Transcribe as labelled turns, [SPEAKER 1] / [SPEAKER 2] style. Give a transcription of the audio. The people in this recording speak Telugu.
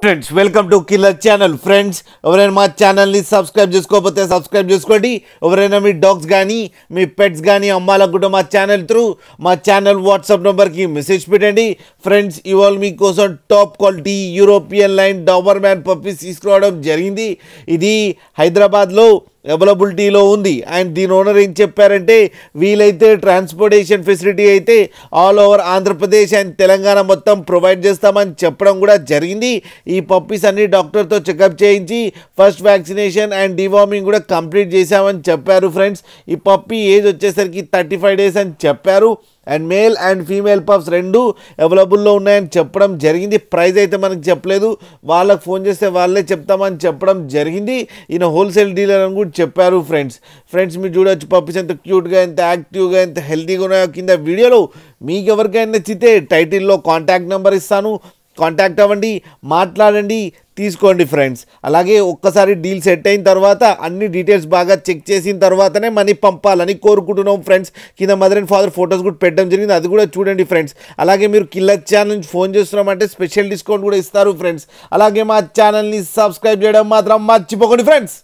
[SPEAKER 1] Friends welcome to killer channel. Friends ఎవరైనా మా ఛానల్ని సబ్స్క్రైబ్ చేసుకోకపోతే సబ్స్క్రైబ్ చేసుకోండి. ఎవరైనా మీ డాగ్స్ కానీ మీ పెట్స్ కానీ అమ్మాలనుకుంటే మా ఛానల్ వాట్సాప్ నెంబర్కి మెసేజ్ పెట్టండి. ఫ్రెండ్స్ ఇవాళ మీకోసం top quality European line Doberman puppies తీసుకురావడం జరిగింది. ఇది హైదరాబాద్లో అవైలబిలిటీలో ఉంది. అండ్ దీని ఓనర్ ఏం చెప్పారంటే వీలైతే ట్రాన్స్పోర్టేషన్ ఫెసిలిటీ అయితే all over Andhra Pradesh and Telangana మొత్తం ప్రొవైడ్ చేస్తామని చెప్పడం కూడా జరిగింది. ఈ పప్పీస్ అన్ని డాక్టర్తో చెకప్ చేయించి ఫస్ట్ వ్యాక్సినేషన్ అండ్ డివార్మింగ్ కూడా కంప్లీట్ చేశామని చెప్పారు. ఫ్రెండ్స్ ఈ పప్పీ ఏజ్ వచ్చేసరికి 35 days అని చెప్పారు. And male and female pups రెండు అవైలబుల్లో ఉన్నాయని చెప్పడం జరిగింది. ప్రైస్ అయితే మనకు చెప్పలేదు, వాళ్ళకి ఫోన్ చేస్తే వాళ్ళే చెప్తామని చెప్పడం జరిగింది. ఈయన హోల్సేల్ డీలర్ అని కూడా చెప్పారు. ఫ్రెండ్స్ మీరు చూడవచ్చు పప్పీస్ ఎంత క్యూట్గా, ఎంత యాక్టివ్గా, ఎంత హెల్తీగా ఉన్నాయో కింద వీడియోలో. మీకు ఎవరికైనా నచ్చితే టైటిల్లో కాంటాక్ట్ నెంబర్ ఇస్తాను, కాంటాక్ట్ అవ్వండి, మాట్లాడండి, తీసుకోండి. ఫ్రెండ్స్ అలాగే ఒక్కసారి డీల్ సెట్ అయిన తర్వాత అన్ని డీటెయిల్స్ బాగా చెక్ చేసిన తర్వాతనే మనీ పంపాలని కోరుకుంటున్నాం. ఫ్రెండ్స్ కింద మదర్ అండ్ ఫాదర్ ఫొటోస్ కూడా పెట్టడం జరిగింది, అది కూడా చూడండి. ఫ్రెండ్స్ అలాగే మీరు కిల్లర్ ఛానల్ నుంచి ఫోన్ చేస్తున్నామంటే స్పెషల్ డిస్కౌంట్ కూడా ఇస్తారు. ఫ్రెండ్స్ అలాగే మా ఛానల్ని సబ్స్క్రైబ్ చేయడం మాత్రం మర్చిపోకండి. ఫ్రెండ్స్